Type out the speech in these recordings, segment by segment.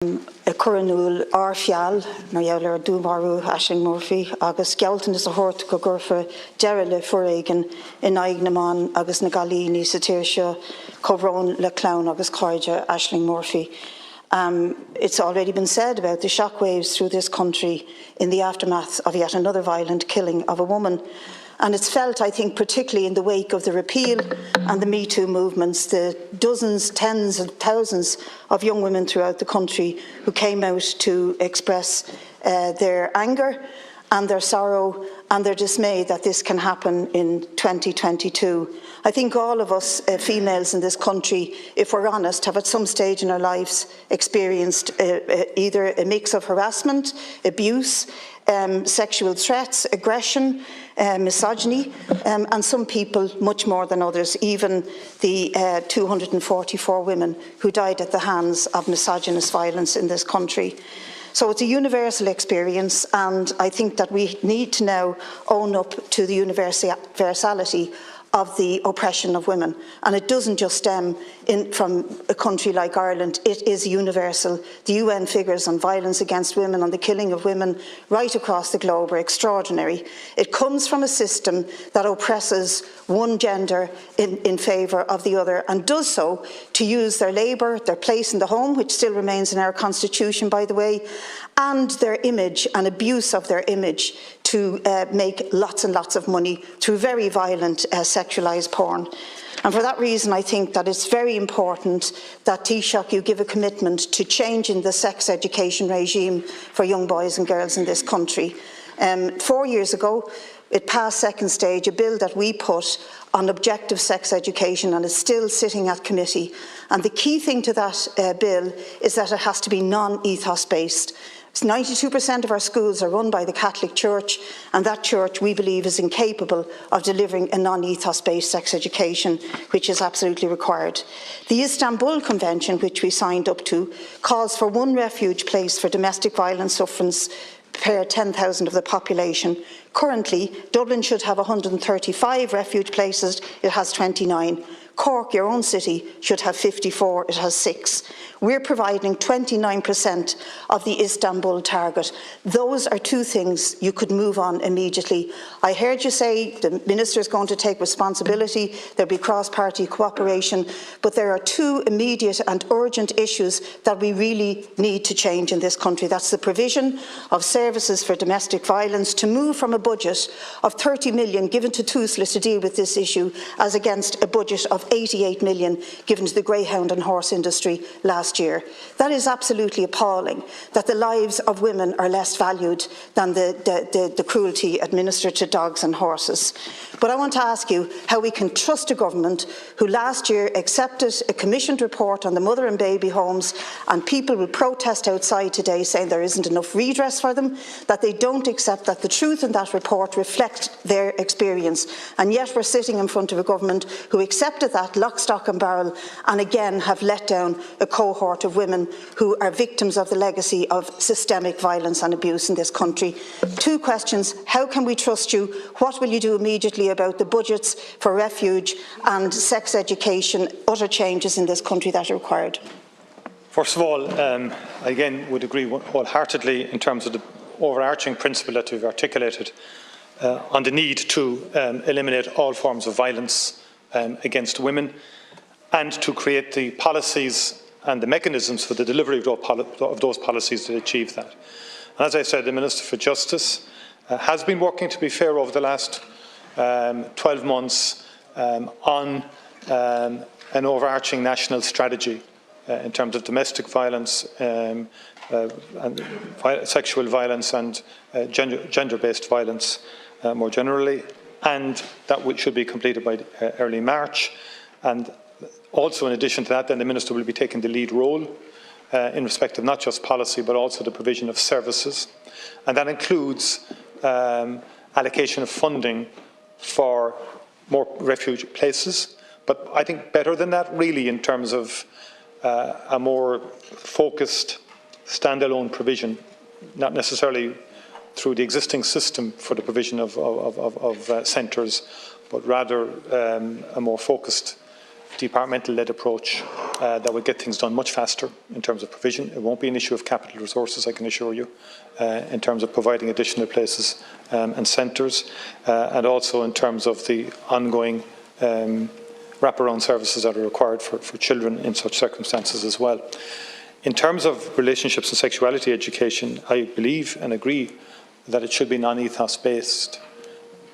Coranúil Arfial, Narjouler Dúmarú, Ashling Murphy, agus Gelton is a hort go gurfa derrile furaigen in Aignaman, agus na Galini, Satirsia, Covrón le Clown, agus Carja, Ashling Murphy. It's already been said about the shockwaves through this country in the aftermath of yet another violent killing of a woman. And it's felt, I think, particularly in the wake of the repeal and the Me Too movements, the dozens, tens and thousands of young women throughout the country who came out to express their anger and their sorrow and their dismay that this can happen in 2022. I think all of us females in this country, if we're honest, have at some stage in our lives experienced either a mix of harassment, abuse, sexual threats, aggression, misogyny, and some people much more than others, even the 244 women who died at the hands of misogynist violence in this country. So it's a universal experience, and I think that we need to now own up to the universality of the oppression of women. And it doesn't just stem from a country like Ireland, it is universal. The UN figures on violence against women, on the killing of women right across the globe are extraordinary. It comes from a system that oppresses one gender in favour of the other, and does so to use their labour, their place in the home, which still remains in our constitution, by the way, and their image and abuse of their image to make lots and lots of money through very violent sexualised porn. And for that reason, I think that it's very important that Taoiseach, you give a commitment to changing the sex education regime for young boys and girls in this country. 4 years ago, it passed second stage, a bill that we put on objective sex education, and is still sitting at committee. And the key thing to that bill is that it has to be non-ethos based. 92% of our schools are run by the Catholic Church, and that church, we believe, is incapable of delivering a non-ethos based sex education, which is absolutely required. The Istanbul Convention, which we signed up to, calls for one refuge place for domestic violence sufferers per 10,000 of the population. Currently, Dublin should have 135 refuge places, it has 29. Cork, your own city, should have 54, it has 6. We're providing 29% of the Istanbul target. Those are two things you could move on immediately. I heard you say the Minister is going to take responsibility, there'll be cross-party cooperation, but there are two immediate and urgent issues that we really need to change in this country. That's the provision of services for domestic violence, to move from a budget of 30 million given to Taoiseach to deal with this issue, as against a budget of 88 million given to the greyhound and horse industry last year. That is absolutely appalling, that the lives of women are less valued than the cruelty administered to dogs and horses. But I want to ask you how we can trust a government who last year accepted a commissioned report on the mother and baby homes, and people will protest outside today saying there isn't enough redress for them, that they don't accept that the truth in that report reflects their experience. And yet we're sitting in front of a government who accepted that lock, stock and barrel, and again have let down a cohort of women who are victims of the legacy of systemic violence and abuse in this country. Two questions: how can we trust you? What will you do immediately about the budgets for refuge and sex education, other changes in this country that are required? First of all, I again would agree wholeheartedly in terms of the overarching principle that we've articulated on the need to eliminate all forms of violence against women, and to create the policies and the mechanisms for the delivery of those policies to achieve that. And as I said, the Minister for Justice has been working, to be fair, over the last 12 months on an overarching national strategy in terms of domestic violence, and sexual violence and gender-based violence more generally, and that should be completed by early March. And also, in addition to that, then the Minister will be taking the lead role in respect of not just policy but also the provision of services, and that includes allocation of funding for more refuge places, but I think better than that really in terms of a more focused standalone provision, not necessarily through the existing system for the provision of centres, but rather a more focused departmental-led approach that would get things done much faster in terms of provision. It won't be an issue of capital resources, I can assure you, in terms of providing additional places and centres, and also in terms of the ongoing wraparound services that are required for children in such circumstances as well. In terms of relationships and sexuality education, I believe and agree that it should be non-ethos based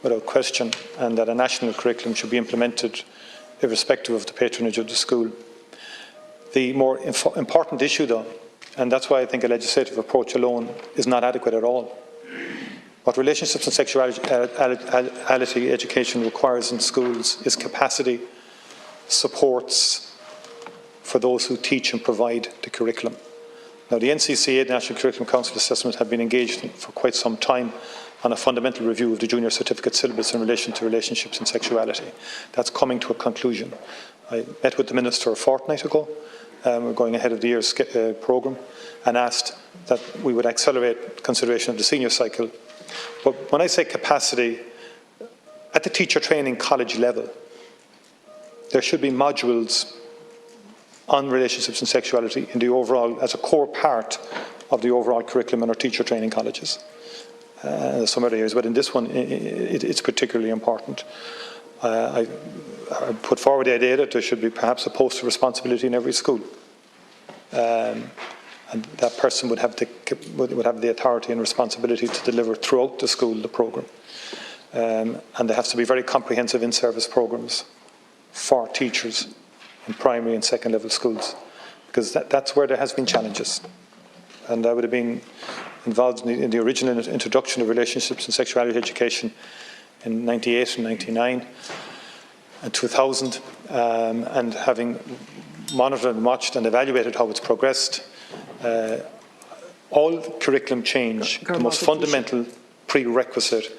without question, and that a national curriculum should be implemented irrespective of the patronage of the school. The more important issue, though, and that's why I think a legislative approach alone is not adequate at all. What relationships and sexuality education requires in schools is capacity, supports for those who teach and provide the curriculum. Now, the NCCA, the National Curriculum Council Assessment, have been engaged for quite some time on a fundamental review of the junior certificate syllabus in relation to relationships and sexuality. That's coming to a conclusion. I met with the Minister a fortnight ago. We're going ahead of the year's programme, and asked that we would accelerate consideration of the senior cycle. But when I say capacity, at the teacher training college level, there should be modules on relationships and sexuality in the overall, as a core part of the overall curriculum in our teacher training colleges. Some other areas, but in this one, it's particularly important. I put forward the idea that there should be perhaps a post of responsibility in every school, and that person would have the authority and responsibility to deliver throughout the school the programme. And there has to be very comprehensive in-service programmes for teachers in primary and second level schools, because that's where there has been challenges. And I would have been involved in the original introduction of relationships and sexuality education in 98 and 99 and 2000, and having monitored and watched and evaluated how it's progressed, all curriculum change, the most fundamental prerequisite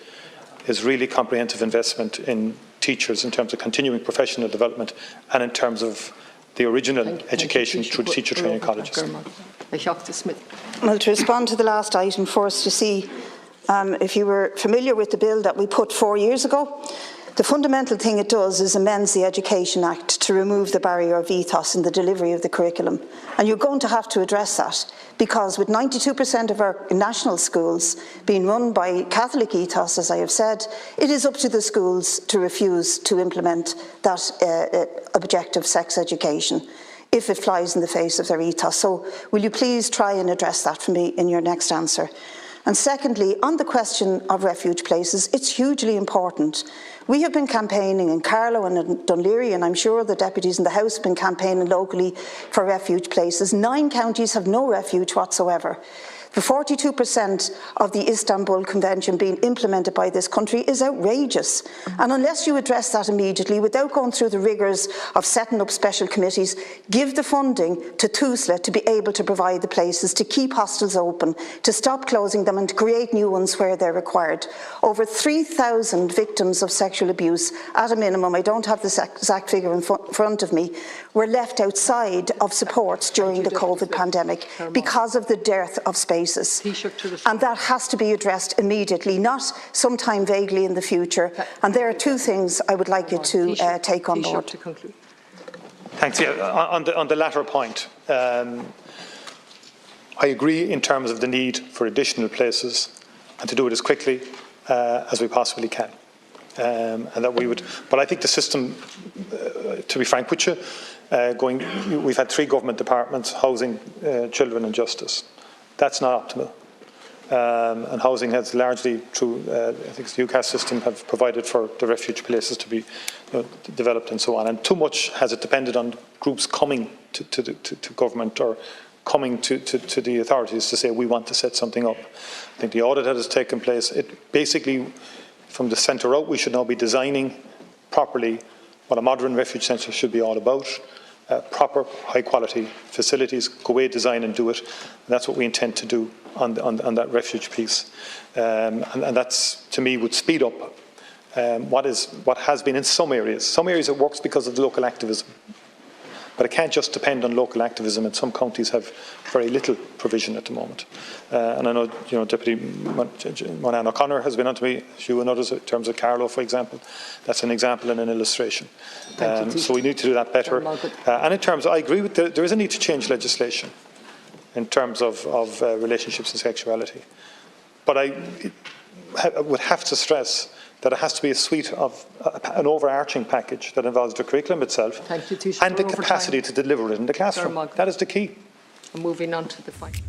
is really comprehensive investment in teachers in terms of continuing professional development and in terms of the original education through teacher training colleges. Well, to respond to the last item first, to see if you were familiar with the bill that we put 4 years ago. The fundamental thing it does is amends the Education Act to remove the barrier of ethos in the delivery of the curriculum. And you're going to have to address that, because with 92% of our national schools being run by Catholic ethos, as I have said, it is up to the schools to refuse to implement that objective sex education if it flies in the face of their ethos. So will you please try and address that for me in your next answer? And secondly, on the question of refuge places, it's hugely important. We have been campaigning in Carlow and in Dunleary, and I'm sure the deputies in the House have been campaigning locally for refuge places. 9 counties have no refuge whatsoever. The 42% of the Istanbul Convention being implemented by this country is outrageous. And unless you address that immediately, without going through the rigours of setting up special committees, give the funding to TUSLA to be able to provide the places, to keep hostels open, to stop closing them and to create new ones where they're required. Over 3,000 victims of sexual abuse, at a minimum, I don't have the exact figure in front of me, were left outside of supports during the COVID pandemic because of the dearth of spaces. And that has to be addressed immediately, not sometime vaguely in the future. And there are 2 things I would like you to take on board. Thanks. Yeah, on the latter point, I agree in terms of the need for additional places and to do it as quickly as we possibly can. And that we would, but I think the system, to be frank with you, we've had 3 government departments: housing, children and justice. That's not optimal. And housing has largely, through I think the UCAS system, have provided for the refuge places to be developed and so on. And too much has it depended on groups coming to government or coming to the authorities to say we want to set something up. I think the audit that has taken place, it basically, from the centre out, we should now be designing properly what a modern refuge centre should be all about. Proper, high-quality facilities, go away, design and do it. And that's what we intend to do on that refuge piece. And that's, to me, would speed up what has been in some areas. Some areas it works because of the local activism. But it can't just depend on local activism, and some counties have very little provision at the moment. And I know, Deputy Monan O'Connor has been on to me, you and others, in terms of Carlow, for example. That's an example and an illustration. So we need to do that better. And in terms, I agree with there is a need to change legislation in terms of relationships and sexuality. But I would have to stress that it has to be a suite of an overarching package that involves the curriculum itself and the capacity to deliver it in the classroom. That is the key. Moving on to the final.